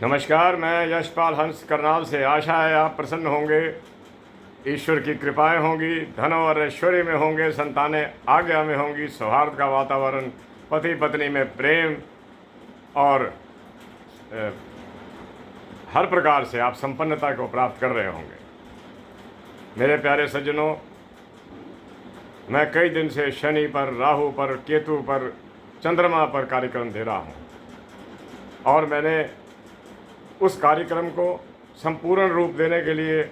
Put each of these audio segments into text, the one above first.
नमस्कार, मैं यशपाल हंस करनाल से। आशा है आप प्रसन्न होंगे, ईश्वर की कृपाएं होंगी, धन और ऐश्वर्य में होंगे, संतानें आज्ञा में होंगी, सौहार्द का वातावरण, पति पत्नी में प्रेम और हर प्रकार से आप संपन्नता को प्राप्त कर रहे होंगे। मेरे प्यारे सज्जनों, मैं कई दिन से शनि पर, राहु पर, केतु पर, चंद्रमा पर कार्यक्रम दे रहा हूँ और मैंने उस कार्यक्रम को संपूर्ण रूप देने के लिए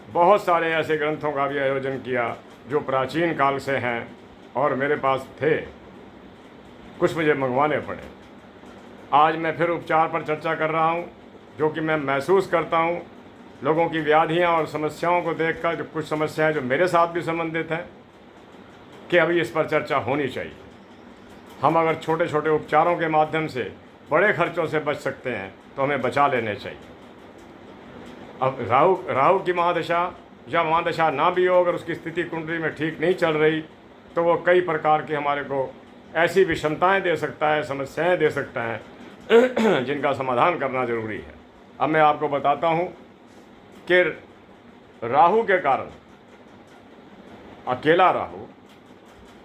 बहुत सारे ऐसे ग्रंथों का भी आयोजन किया जो प्राचीन काल से हैं और मेरे पास थे, कुछ मुझे मंगवाने पड़े। आज मैं फिर उपचार पर चर्चा कर रहा हूँ, जो कि मैं महसूस करता हूँ लोगों की व्याधियाँ और समस्याओं को देखकर, जो कुछ समस्याएं जो मेरे साथ भी संबंधित हैं, कि अभी इस पर चर्चा होनी चाहिए। हम अगर छोटे छोटे उपचारों के माध्यम से बड़े खर्चों से बच सकते हैं तो हमें बचा लेने चाहिए। अब राहु की महादशा या महादशा ना भी हो, अगर उसकी स्थिति कुंडली में ठीक नहीं चल रही तो वो कई प्रकार की हमारे को ऐसी विषमताएं दे सकता है, समस्याएं दे सकता है जिनका समाधान करना ज़रूरी है। अब मैं आपको बताता हूँ कि राहु के कारण, अकेला राहु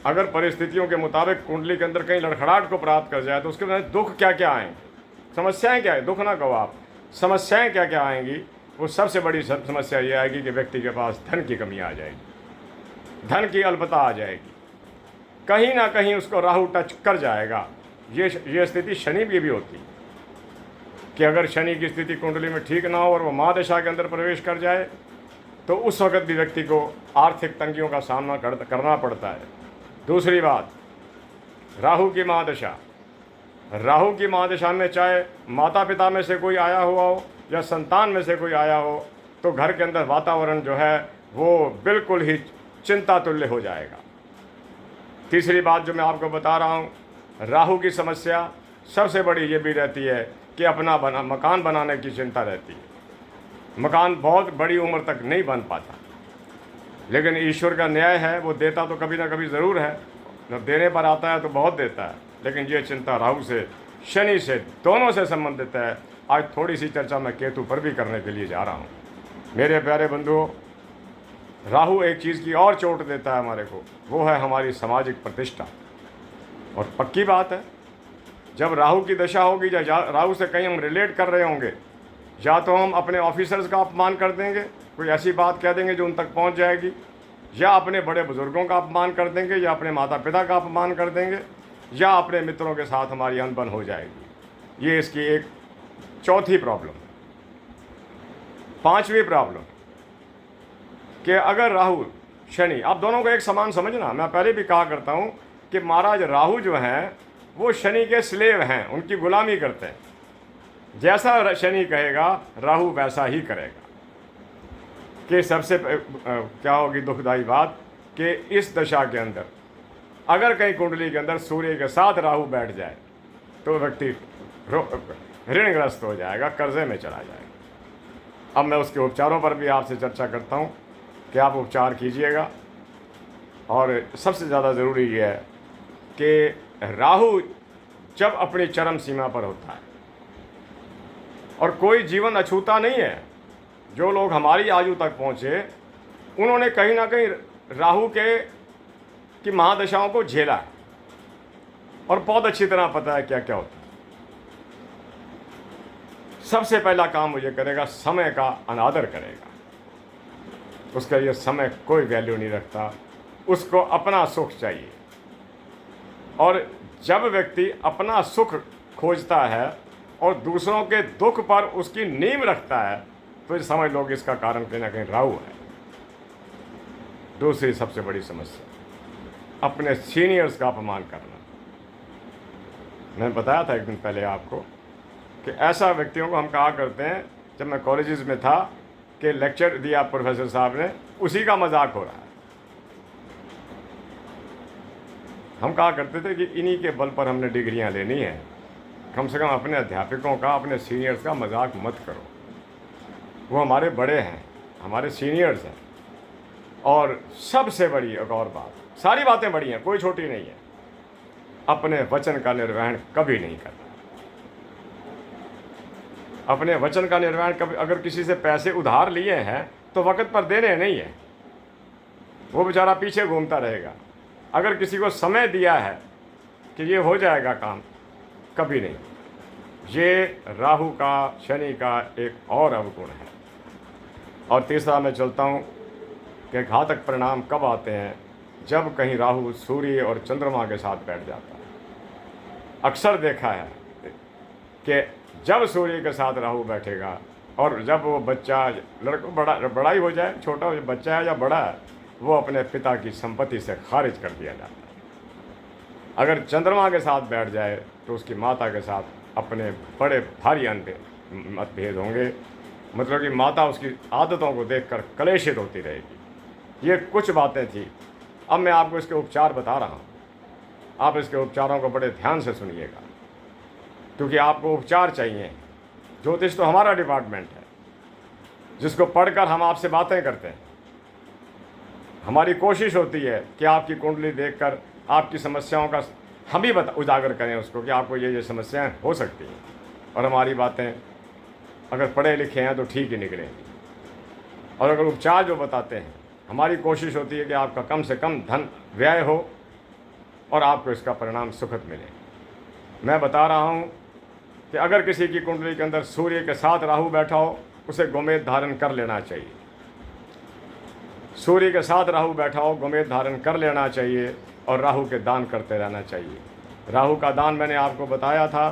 अगर परिस्थितियों के मुताबिक कुंडली के अंदर कहीं लड़खड़ाहट को प्राप्त कर जाए तो उसके बाद दुख क्या क्या आएंगे, समस्याएं क्या है, दुख ना कहो आप, समस्याएं क्या क्या आएंगी। वो सबसे बड़ी समस्या ये आएगी कि व्यक्ति के पास धन की कमी आ जाएगी, धन की अल्पता आ जाएगी, कहीं ना कहीं उसको राहु टच कर जाएगा। ये स्थिति शनि की भी होती है कि अगर शनि की स्थिति कुंडली में ठीक ना हो और वो महादशा के अंदर प्रवेश कर जाए तो उस वक्त भी व्यक्ति को आर्थिक तंगियों का सामना करना पड़ता है। दूसरी बात, राहु की महादशा में चाहे माता पिता में से कोई आया हुआ हो या संतान में से कोई आया हो तो घर के अंदर वातावरण जो है वो बिल्कुल ही चिंता तुल्य हो जाएगा। तीसरी बात जो मैं आपको बता रहा हूँ, राहु की समस्या सबसे बड़ी ये भी रहती है कि मकान बनाने की चिंता रहती है। मकान बहुत बड़ी उम्र तक नहीं बन पाता, लेकिन ईश्वर का न्याय है, वो देता तो कभी ना कभी ज़रूर है, जब देने पर आता है तो बहुत देता है। लेकिन ये चिंता राहु से, शनि से, दोनों से संबंधित है। आज थोड़ी सी चर्चा मैं केतु पर भी करने के लिए जा रहा हूँ। मेरे प्यारे बंधुओं, राहु एक चीज़ की और चोट देता है हमारे को, वो है हमारी सामाजिक प्रतिष्ठा। और पक्की बात है, जब राहु की दशा होगी या राहु से कहीं हम रिलेट कर रहे होंगे, या तो हम अपने ऑफिसर्स का अपमान कर देंगे, कोई ऐसी बात कह देंगे जो उन तक पहुंच जाएगी, या अपने बड़े बुजुर्गों का अपमान कर देंगे, या अपने माता पिता का अपमान कर देंगे, या अपने मित्रों के साथ हमारी अनबन हो जाएगी। ये इसकी एक चौथी प्रॉब्लम। पांचवी प्रॉब्लम कि अगर राहु शनि, आप दोनों को एक समान समझना। मैं पहले भी कहा करता हूँ कि महाराज राहु जो हैं वो शनि के स्लेव हैं, उनकी गुलामी करते हैं। जैसा शनि कहेगा राहु वैसा ही करेगा। कि सबसे क्या होगी दुखदाई बात कि इस दशा के अंदर अगर कहीं कुंडली के अंदर सूर्य के साथ राहु बैठ जाए तो व्यक्ति ऋणग्रस्त हो जाएगा, कर्जे में चला जाएगा। अब मैं उसके उपचारों पर भी आपसे चर्चा करता हूँ कि आप उपचार कीजिएगा। और सबसे ज़्यादा ज़रूरी ये है कि राहु जब अपनी चरम सीमा पर होता है, और कोई जीवन अछूता नहीं है, जो लोग हमारी आयु तक पहुँचे उन्होंने कहीं ना कहीं राहु की महादशाओं को झेला है और बहुत अच्छी तरह पता है क्या क्या होता है। सबसे पहला काम मुझे करेगा, समय का अनादर करेगा। उसका ये समय कोई वैल्यू नहीं रखता, उसको अपना सुख चाहिए। और जब व्यक्ति अपना सुख खोजता है और दूसरों के दुख पर उसकी नींव रखता है तो समझ लो कि इसका कारण कहीं ना कहीं राहु है। दूसरी सबसे बड़ी समस्या, अपने सीनियर्स का अपमान करना। मैंने बताया था एक दिन पहले आपको कि ऐसा व्यक्तियों को हम कहा करते हैं, जब मैं कॉलेजेस में था, कि लेक्चर दिया प्रोफेसर साहब ने, उसी का मजाक हो रहा है। हम कहा करते थे कि इन्हीं के बल पर हमने डिग्रियां लेनी है, कम से कम अपने अध्यापकों का, अपने सीनियर्स का मजाक मत करो। वो हमारे बड़े हैं, हमारे सीनियर्स हैं। और सबसे बड़ी एक और बात, सारी बातें बड़ी हैं, कोई छोटी नहीं है, अपने वचन का निर्वहन कभी नहीं करना। अपने वचन का निर्वहन कभी अगर किसी से पैसे उधार लिए हैं तो वक्त पर देने नहीं है, वो बेचारा पीछे घूमता रहेगा। अगर किसी को समय दिया है कि ये हो जाएगा काम, कभी नहीं। ये राहु का, शनि का एक और अवगुण है। और तीसरा मैं चलता हूँ कि घातक परिणाम कब आते हैं, जब कहीं राहु सूर्य और चंद्रमा के साथ बैठ जाता है। अक्सर देखा है कि जब सूर्य के साथ राहु बैठेगा और जब वो बच्चा, लड़का बड़ा ही हो जाए, छोटा हो बच्चा है या बड़ा है, वो अपने पिता की संपत्ति से खारिज कर दिया जाता है। अगर चंद्रमा के साथ बैठ जाए तो उसकी माता के साथ अपने बड़े भारी मतभेद होंगे, मतलब कि माता उसकी आदतों को देखकर कलेशित होती रहेगी। ये कुछ बातें थी। अब मैं आपको इसके उपचार बता रहा हूँ। आप इसके उपचारों को बड़े ध्यान से सुनिएगा, क्योंकि आपको उपचार चाहिए। ज्योतिष तो हमारा डिपार्टमेंट है, जिसको पढ़कर हम आपसे बातें करते हैं। हमारी कोशिश होती है कि आपकी कुंडली देखकर आपकी समस्याओं का हम ही उजागर करें उसको, कि आपको ये समस्याएं हो सकती हैं, और हमारी बातें अगर पढ़े लिखे हैं तो ठीक ही निकलेंगी। और अगर उपचार जो बताते हैं, हमारी कोशिश होती है कि आपका कम से कम धन व्यय हो और आपको इसका परिणाम सुखद मिले। मैं बता रहा हूँ कि अगर किसी की कुंडली के अंदर सूर्य के साथ राहु बैठा हो, उसे गोमेद धारण कर लेना चाहिए। सूर्य के साथ राहु बैठा हो, गोमेद धारण कर लेना चाहिए और राहु के दान करते रहना चाहिए। राहु का दान मैंने आपको बताया था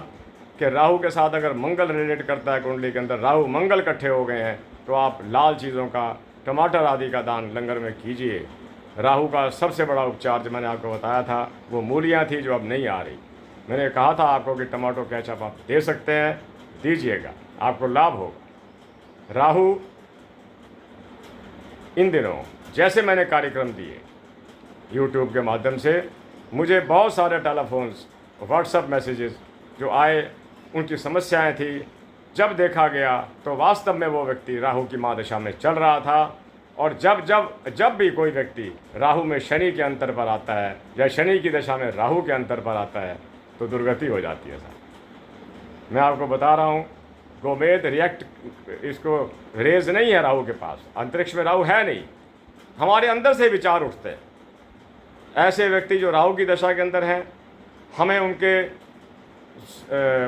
कि राहु के साथ अगर मंगल रिलेट करता है कुंडली के अंदर, राहु मंगल इकट्ठे हो गए हैं, तो आप लाल चीज़ों का, टमाटर आदि का दान लंगर में कीजिए। राहु का सबसे बड़ा उपचार जो मैंने आपको बताया था वो मूलियाँ थी, जो अब नहीं आ रही। मैंने कहा था आपको कि टमाटो केचप आप दे सकते हैं, दीजिएगा, आपको लाभ होगा। राहु इन दिनों जैसे मैंने कार्यक्रम दिए यूट्यूब के माध्यम से, मुझे बहुत सारे टेलीफोन्स, व्हाट्सएप मैसेजेस जो आए, उनकी समस्याएं थी। जब देखा गया तो वास्तव में वो व्यक्ति राहु की महादशा में चल रहा था। और जब भी कोई व्यक्ति राहु में शनि के अंतर पर आता है या शनि की दशा में राहु के अंतर पर आता है तो दुर्गति हो जाती है। साहब मैं आपको बता रहा हूँ, गोमेद रिएक्ट, इसको रेज नहीं है राहु के पास, अंतरिक्ष में राहु है नहीं, हमारे अंदर से विचार उठते हैं। ऐसे व्यक्ति जो राहु की दशा के अंदर हैं, हमें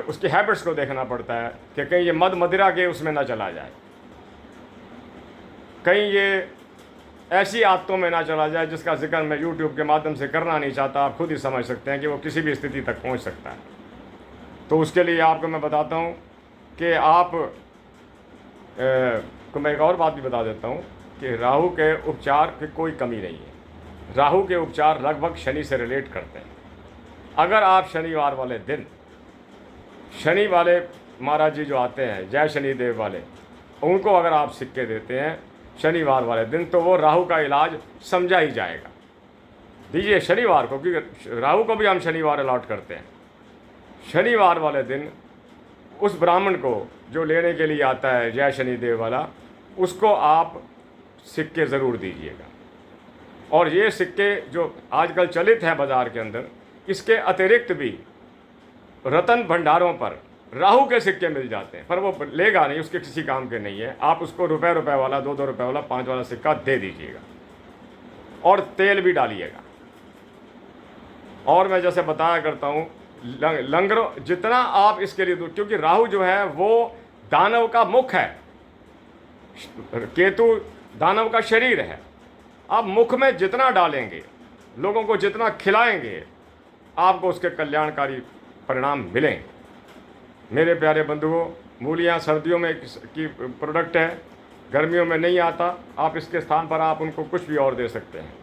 उसकी हैबिट्स को देखना पड़ता है कि कहीं ये मद मदिरा के उसमें ना चला जाए, कहीं ये ऐसी आदतों में ना चला जाए जिसका जिक्र मैं यूट्यूब के माध्यम से करना नहीं चाहता। आप खुद ही समझ सकते हैं कि वो किसी भी स्थिति तक पहुंच सकता है। तो उसके लिए आपको मैं बताता हूं कि आप को मैं एक और बात भी बता देता हूं कि राहु के उपचार की कोई कमी नहीं है। राहु के उपचार लगभग शनि से रिलेट करते हैं। अगर आप शनिवार वाले दिन, शनि वाले महाराज जी जो आते हैं, जय शनिदेव वाले, उनको अगर आप सिक्के देते हैं शनिवार वाले दिन, तो वो राहु का इलाज समझा ही जाएगा। दीजिए शनिवार को, क्योंकि राहु को भी हम शनिवार अलॉट करते हैं। शनिवार वाले दिन उस ब्राह्मण को जो लेने के लिए आता है जय शनिदेव वाला, उसको आप सिक्के ज़रूर दीजिएगा। और ये सिक्के जो आजकल चलित हैं बाज़ार के अंदर, इसके अतिरिक्त भी रतन भंडारों पर राहु के सिक्के मिल जाते हैं, पर वो लेगा नहीं, उसके किसी काम के नहीं है। आप उसको रुपए वाला, 2-2 रुपए वाला, 5 वाला सिक्का दे दीजिएगा और तेल भी डालिएगा। और मैं जैसे बताया करता हूँ, लंगरों जितना आप इसके लिए दूर, क्योंकि राहु जो है वो दानव का मुख है, केतु दानव का शरीर है। आप मुख में जितना डालेंगे, लोगों को जितना खिलाएंगे, आपको उसके कल्याणकारी परिणाम मिलेंगे। मेरे प्यारे बंधुओं, मूलियाँ सर्दियों में की प्रोडक्ट है, गर्मियों में नहीं आता। आप इसके स्थान पर आप उनको कुछ भी और दे सकते हैं।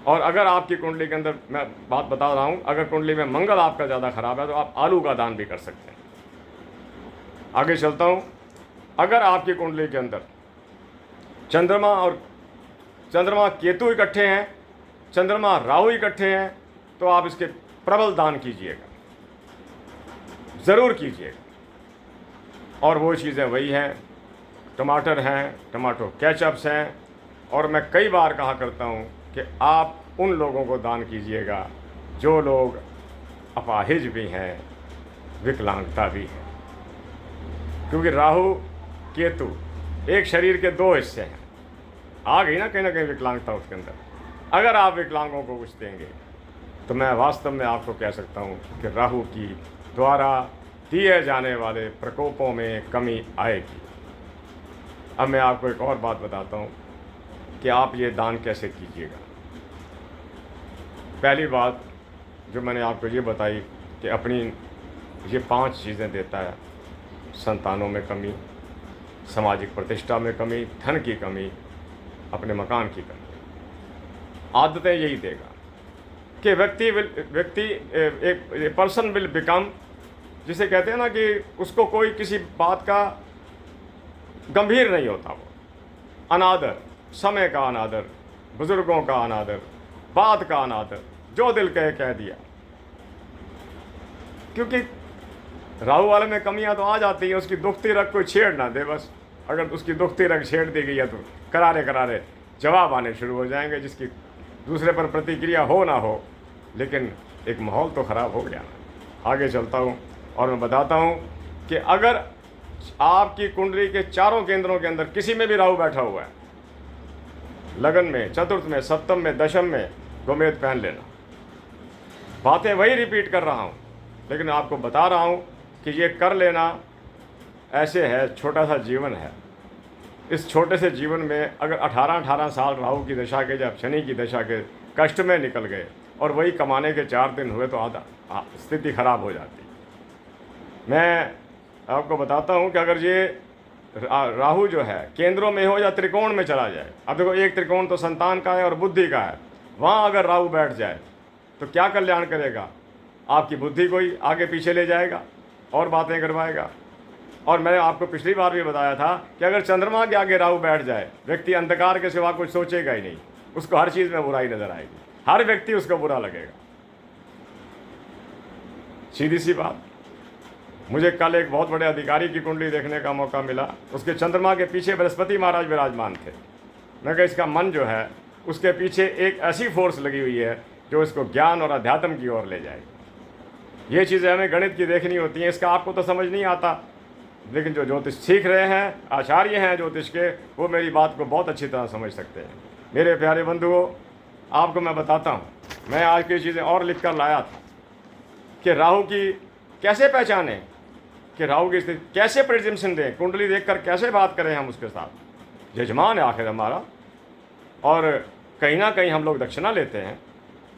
और अगर आपकी कुंडली के अंदर, मैं बात बता रहा हूँ, अगर कुंडली में मंगल आपका ज़्यादा खराब है तो आप आलू का दान भी कर सकते हैं। आगे चलता हूँ। अगर आपकी कुंडली के अंदर चंद्रमा केतु इकट्ठे हैं, चंद्रमा राहु इकट्ठे हैं, तो आप इसके प्रबल दान कीजिएगा, ज़रूर कीजिएगा। और वो चीज़ें वही हैं, टमाटर हैं, टमाटो केचप्स हैं। और मैं कई बार कहा करता हूँ कि आप उन लोगों को दान कीजिएगा जो लोग अपाहिज भी हैं, विकलांगता भी है। क्योंकि राहु केतु एक शरीर के दो हिस्से हैं। आ गई ना कहीं विकलांगता उसके अंदर। अगर आप विकलांगों को कुछ देंगे तो मैं वास्तव में आपको कह सकता हूँ कि राहु की द्वारा दिए जाने वाले प्रकोपों में कमी आएगी। अब मैं आपको एक और बात बताता हूँ कि आप ये दान कैसे कीजिएगा। पहली बात जो मैंने आपको ये बताई कि अपनी ये 5 चीज़ें देता है। संतानों में कमी, सामाजिक प्रतिष्ठा में कमी, धन की कमी, अपने मकान की कमी, आदतें यही देगा कि एक पर्सन विल बिकम, जिसे कहते हैं ना कि उसको कोई किसी बात का गंभीर नहीं होता। वो अनादर, समय का अनादर, बुजुर्गों का अनादर, बात का अनादर, जो दिल कह दिया। क्योंकि राहु वाले में कमियां तो आ जाती हैं, उसकी दुखती रग कोई छेड़ ना दे बस। अगर उसकी दुखती रग छेड़ दी गई है तो करारे जवाब आने शुरू हो जाएंगे, जिसकी दूसरे पर प्रतिक्रिया हो ना हो, लेकिन एक माहौल तो ख़राब हो गया ना। आगे चलता हूँ और मैं बताता हूँ कि अगर आपकी कुंडली के चारों केंद्रों के अंदर किसी में भी राहु बैठा हुआ है, लगन में, चतुर्थ में, सप्तम में, दशम में, गोमेद पहन लेना। बातें वही रिपीट कर रहा हूँ, लेकिन आपको बता रहा हूँ कि ये कर लेना ऐसे है, छोटा सा जीवन है। इस छोटे से जीवन में अगर 18 साल राहु की दशा के, जब शनि की दशा के कष्ट में निकल गए और वही कमाने के 4 दिन हुए तो आधा स्थिति खराब हो जाती। मैं आपको बताता हूँ कि अगर ये राहु जो है केंद्रों में हो या त्रिकोण में चला जाए, अब देखो एक त्रिकोण तो संतान का है और बुद्धि का है, वहाँ अगर राहु बैठ जाए तो क्या कल्याण करेगा? आपकी बुद्धि को ही आगे पीछे ले जाएगा और बातें करवाएगा। और मैंने आपको पिछली बार भी बताया था कि अगर चंद्रमा के आगे राहु बैठ जाए, व्यक्ति अंधकार के सिवा कुछ सोचेगा ही नहीं, उसको हर चीज़ में बुराई नजर आएगी, हर व्यक्ति उसको बुरा लगेगा। सीधी सी बात। मुझे कल एक बहुत बड़े अधिकारी की कुंडली देखने का मौका मिला, उसके चंद्रमा के पीछे बृहस्पति महाराज विराजमान थे। मैं कहा इसका मन जो है उसके पीछे एक ऐसी फोर्स लगी हुई है जो इसको ज्ञान और अध्यात्म की ओर ले जाएगी। ये चीज़ें हमें गणित की देखनी होती हैं, इसका आपको तो समझ नहीं आता, लेकिन जो ज्योतिष सीख रहे हैं, आचार्य हैं ज्योतिष के, वो मेरी बात को बहुत अच्छी तरह समझ सकते हैं। मेरे प्यारे बंधुओं, आपको मैं बताता हूँ, मैं आज की चीज़ें और लिख कर लाया था कि राहु की कैसे पहचानें, कि राहु की स्थिति कैसे प्रेडिक्शन दें, कुंडली देखकर कैसे बात करें हम उसके साथ। यजमान है आखिर हमारा, और कहीं ना कहीं हम लोग दक्षिणा लेते हैं,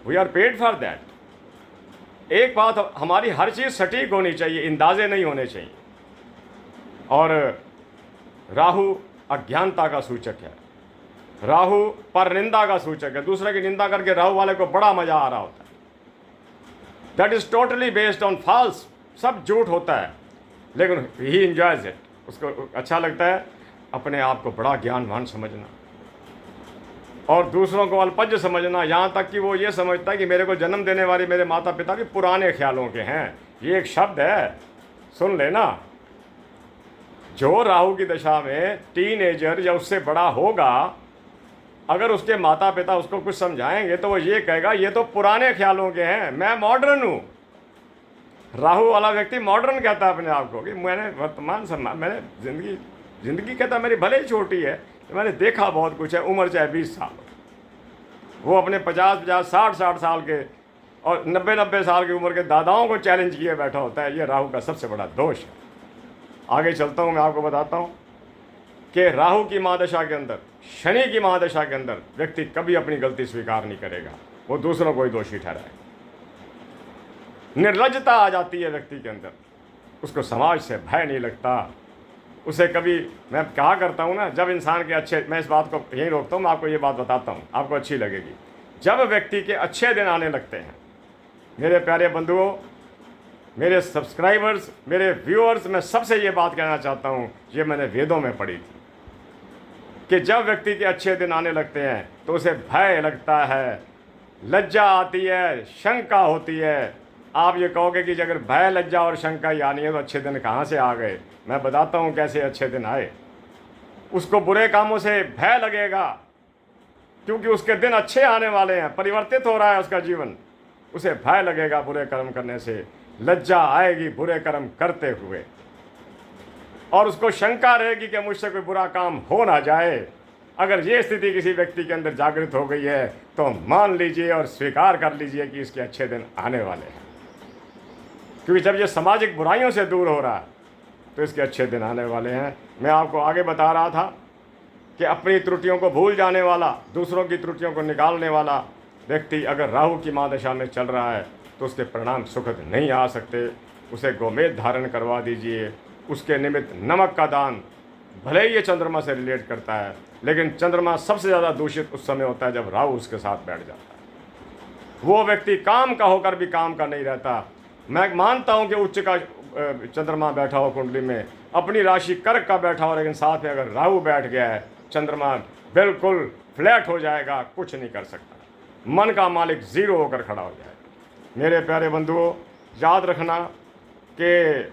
we are paid for that. एक बात, हमारी हर चीज़ सटीक होनी चाहिए, इंदाजे नहीं होने चाहिए। और राहु अज्ञानता का सूचक है, राहु पर निंदा का सूचक है। दूसरे की निंदा करके राहु वाले को बड़ा मजा आ रहा होता है। That is totally based on false, सब झूठ होता है, लेकिन ही एंजॉयज इट, उसको अच्छा लगता है अपने आप को बड़ा ज्ञानवान समझना और दूसरों को अल्पज्ञ समझना। यहाँ तक कि वो ये समझता है कि मेरे को जन्म देने वाले मेरे माता पिता भी पुराने ख्यालों के हैं। ये एक शब्द है, सुन लेना। जो राहु की दशा में टीनेजर या उससे बड़ा होगा, अगर उसके माता पिता उसको कुछ समझाएंगे तो वो ये कहेगा ये तो पुराने ख्यालों के हैं, मैं मॉडर्न हूँ। राहु वाला व्यक्ति मॉडर्न कहता है अपने आप को कि मैंने वर्तमान सम्मान, मैंने जिंदगी कहता मेरी भले ही छोटी है, तो मैंने देखा बहुत कुछ है, उम्र चाहे 20 साल। वो अपने 50-50, 60-60 साल के और 90-90 साल की उम्र के दादाओं को चैलेंज किए बैठा होता है। ये राहु का सबसे बड़ा दोष है। आगे चलता हूँ, मैं आपको बताता हूँ कि राहु की महादशा के अंदर, शनि की महादशा के अंदर व्यक्ति कभी अपनी गलती स्वीकार नहीं करेगा, वो दूसरों को ही दोषी ठहराए। निर्लज्जता आ जाती है व्यक्ति के अंदर, उसको समाज से भय नहीं लगता। उसे कभी, मैं कहा करता हूँ ना, जब इंसान के अच्छे, मैं इस बात को यहीं रोकता हूँ, मैं आपको ये बात बताता हूँ, आपको अच्छी लगेगी। जब व्यक्ति के अच्छे दिन आने लगते हैं, मेरे प्यारे बंधुओं, मेरे सब्सक्राइबर्स, मेरे व्यूअर्स, मैं सबसे ये बात कहना चाहता हूँ, ये मैंने वेदों में पढ़ी थी कि जब व्यक्ति के अच्छे दिन आने लगते हैं तो उसे भय लगता है, लज्जा आती है, शंका होती है। आप ये कहोगे कि अगर भय, लज्जा और शंका ही आनी है तो अच्छे दिन कहाँ से आ गए? मैं बताता हूँ कैसे अच्छे दिन आए। उसको बुरे कामों से भय लगेगा क्योंकि उसके दिन अच्छे आने वाले हैं, परिवर्तित हो रहा है उसका जीवन। उसे भय लगेगा बुरे कर्म करने से, लज्जा आएगी बुरे कर्म करते हुए। और उसको शंका रहेगी कि मुझसे कोई बुरा काम हो ना जाए। अगर ये स्थिति किसी व्यक्ति के अंदर जागृत हो गई है तो मान लीजिए और स्वीकार कर लीजिए कि इसके अच्छे दिन आने वाले हैं, क्योंकि जब ये सामाजिक बुराइयों से दूर हो रहा है तो इसके अच्छे दिन आने वाले हैं। मैं आपको आगे बता रहा था कि अपनी त्रुटियों को भूल जाने वाला, दूसरों की त्रुटियों को निकालने वाला व्यक्ति अगर राहु की महादशा में चल रहा है तो उसके परिणाम सुखद नहीं आ सकते। उसे गोमेद धारण करवा दीजिए। उसके निमित्त नमक का दान, भले ही ये चंद्रमा से रिलेट करता है, लेकिन चंद्रमा सबसे ज़्यादा दूषित उस समय होता है जब राहु उसके साथ बैठ जाता है। वो व्यक्ति काम का होकर भी काम का नहीं रहता। मैं मानता हूँ कि उच्च का चंद्रमा बैठा हो कुंडली में, अपनी राशि कर्क का बैठा हो, लेकिन साथ में अगर राहु बैठ गया है, चंद्रमा बिल्कुल फ्लैट हो जाएगा, कुछ नहीं कर सकता। मन का मालिक ज़ीरो होकर खड़ा हो जाएगा। मेरे प्यारे बंधुओं, याद रखना कि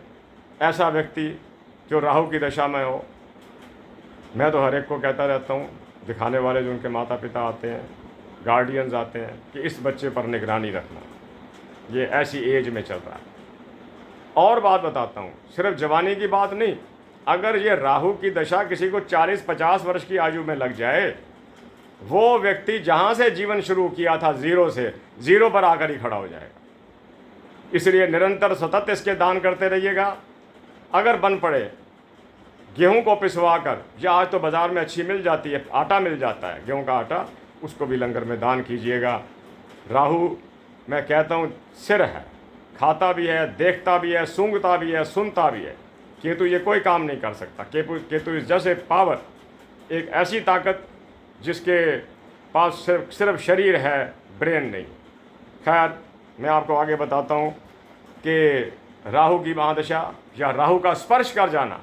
ऐसा व्यक्ति जो राहु की दशा में हो, मैं तो हर एक को कहता रहता हूँ, दिखाने वाले जो उनके माता पिता आते हैं, गार्डियंस आते हैं, कि इस बच्चे पर निगरानी रखना, ये ऐसी एज में चल रहा है। और बात बताता हूँ, सिर्फ जवानी की बात नहीं, अगर ये राहु की दशा किसी को 40-50 वर्ष की आयु में लग जाए, वो व्यक्ति जहाँ से जीवन शुरू किया था ज़ीरो से, ज़ीरो पर आकर ही खड़ा हो जाएगा। इसलिए निरंतर सतत इसके दान करते रहिएगा। अगर बन पड़े गेहूं को पिसवा कर, या आज तो बाज़ार में अच्छी मिल जाती है, आटा मिल जाता है गेहूं का आटा, उसको भी लंगर में दान कीजिएगा। राहु, मैं कहता हूँ, सिर है, खाता भी है, देखता भी है, सूंघता भी है, सुनता भी है। केतु ये कोई काम नहीं कर सकता। केतु इस जैसे पावर, एक ऐसी ताकत जिसके पास सिर्फ शरीर है, ब्रेन नहीं। खैर, मैं आपको आगे बताता हूँ कि राहु की महादशा या राहु का स्पर्श कर जाना,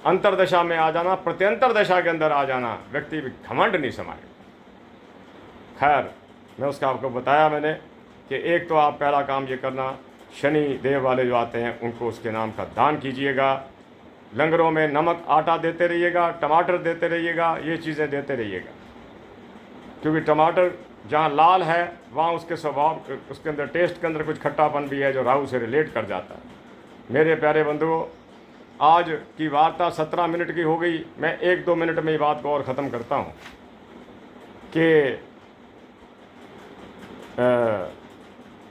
अंतरदशा में आ जाना, प्रत्यंतर दशा के अंदर आ जाना, व्यक्ति घमंड नहीं समाएगा। खैर, मैं उसका आपको बताया मैंने कि एक तो आप पहला काम ये करना, शनि देव वाले जो आते हैं उनको उसके नाम का दान कीजिएगा। लंगरों में नमक आटा देते रहिएगा, टमाटर देते रहिएगा, ये चीज़ें देते रहिएगा, क्योंकि टमाटर जहाँ लाल है वहाँ उसके स्वभाव, उसके अंदर टेस्ट के अंदर कुछ खट्टापन भी है जो राहु से रिलेट कर जाता है। मेरे प्यारे बंधुओं, आज की वार्ता 17 मिनट की हो गई। मैं 1-2 मिनट में ये बात को और ख़त्म करता हूँ कि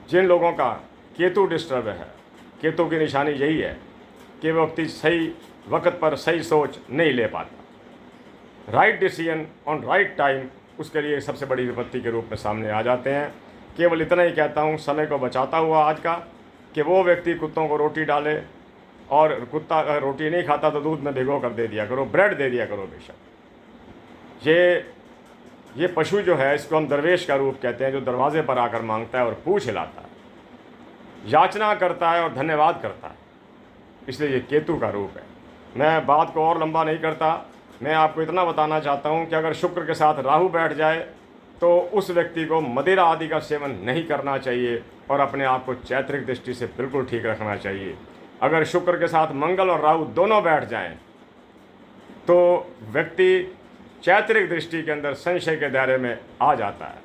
जिन लोगों का केतु डिस्टर्ब है, केतु की निशानी यही है कि वो व्यक्ति सही वक्त पर सही सोच नहीं ले पाता। Right decision on right time उसके लिए सबसे बड़ी विपत्ति के रूप में सामने आ जाते हैं। केवल इतना ही कहता हूँ, समय को बचाता हुआ आज का, कि वो व्यक्ति कुत्तों को रोटी डाले, और कुत्ता अगर रोटी नहीं खाता तो दूध में भिगो कर दे दिया करो, ब्रेड दे दिया करो बेशक। ये पशु जो है, इसको हम दरवेश का रूप कहते हैं, जो दरवाजे पर आकर मांगता है और पूछ हिलाता है, याचना करता है और धन्यवाद करता है, इसलिए ये केतु का रूप है। मैं बात को और लंबा नहीं करता, मैं आपको इतना बताना चाहता हूँ कि अगर शुक्र के साथ राहु बैठ जाए तो उस व्यक्ति को मदिरा आदि का सेवन नहीं करना चाहिए और अपने आप को चैत्रिक दृष्टि से बिल्कुल ठीक रखना चाहिए। अगर शुक्र के साथ मंगल और राहु दोनों बैठ जाएं तो व्यक्ति चैत्रिक दृष्टि के अंदर संशय के दायरे में आ जाता है।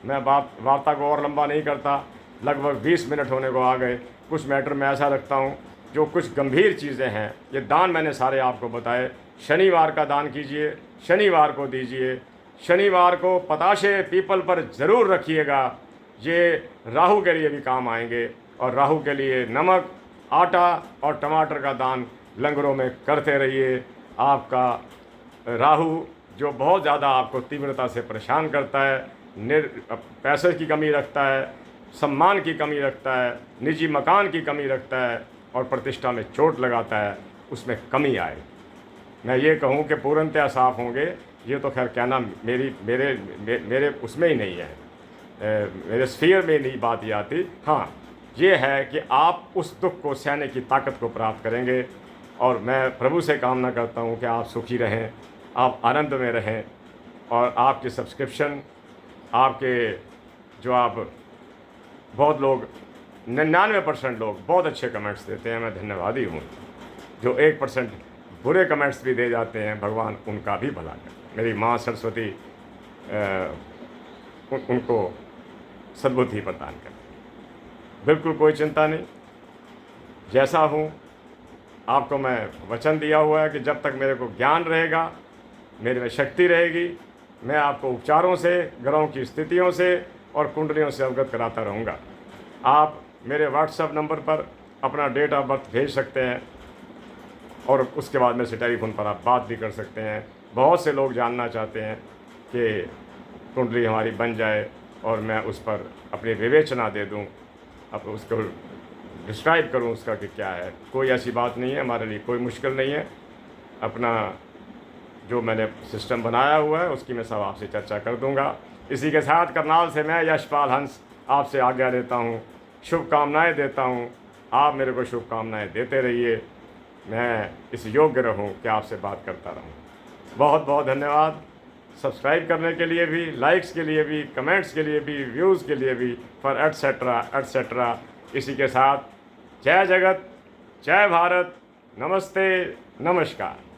मैं वार्ता को और लंबा नहीं करता, लगभग 20 मिनट होने को आ गए। कुछ मैटर में ऐसा रखता हूँ जो कुछ गंभीर चीज़ें हैं, ये दान मैंने सारे आपको बताए। शनिवार का दान कीजिए, शनिवार को दीजिए, शनिवार को पताशे पीपल पर ज़रूर रखिएगा, ये राहु के लिए भी काम आएंगे। और राहु के लिए नमक, आटा और टमाटर का दान लंगरों में करते रहिए। आपका राहु जो बहुत ज़्यादा आपको तीव्रता से परेशान करता है, पैसे की कमी रखता है, सम्मान की कमी रखता है, निजी मकान की कमी रखता है और प्रतिष्ठा में चोट लगाता है, उसमें कमी आए। मैं ये कहूँ कि पूर्णतया साफ होंगे, ये तो खैर कहना मेरे उसमें ही नहीं है, मेरे स्फीयर में नहीं बात ये आती। हाँ, ये है कि आप उस दुख को सहने की ताकत को प्राप्त करेंगे। और मैं प्रभु से कामना करता हूँ कि आप सुखी रहें, आप आनंद में रहें, और आपकी सब्सक्रिप्शन, आपके जो आप बहुत लोग 99% लोग बहुत अच्छे कमेंट्स देते हैं, मैं धन्यवादी हूँ। जो 1% बुरे कमेंट्स भी दे जाते हैं, भगवान उनका भी भला करे। मेरी माँ सरस्वती उनको सद्बुद्धि प्रदान करे। बिल्कुल कोई चिंता नहीं, जैसा हूँ आपको मैं वचन दिया हुआ है कि जब तक मेरे को ज्ञान रहेगा, मेरे में शक्ति रहेगी, मैं आपको उपचारों से, ग्रहों की स्थितियों से और कुंडलियों से अवगत कराता रहूँगा। आप मेरे व्हाट्सएप नंबर पर अपना डेट ऑफ बर्थ भेज सकते हैं और उसके बाद मेरे से टेलीफोन पर आप बात भी कर सकते हैं। बहुत से लोग जानना चाहते हैं कि कुंडली हमारी बन जाए और मैं उस पर अपनी विवेचना दे दूं, अब उसको डिस्क्राइब करूं उसका कि क्या है। कोई ऐसी बात नहीं है, हमारे लिए कोई मुश्किल नहीं है। अपना जो मैंने सिस्टम बनाया हुआ है उसकी मैं सब आपसे चर्चा कर दूंगा। इसी के साथ करनाल से मैं यशपाल हंस आपसे आज्ञा देता हूँ, शुभकामनाएँ देता हूँ। आप मेरे को शुभकामनाएँ देते रहिए, मैं इस योग्य रहूं कि आपसे बात करता रहूं। बहुत बहुत धन्यवाद। सब्सक्राइब करने के लिए भी, लाइक्स के लिए भी, कमेंट्स के लिए भी, व्यूज़ के लिए भी, फॉर एटसेट्रा एटसेट्रा। इसी के साथ जय जगत, जय भारत, नमस्ते, नमस्कार।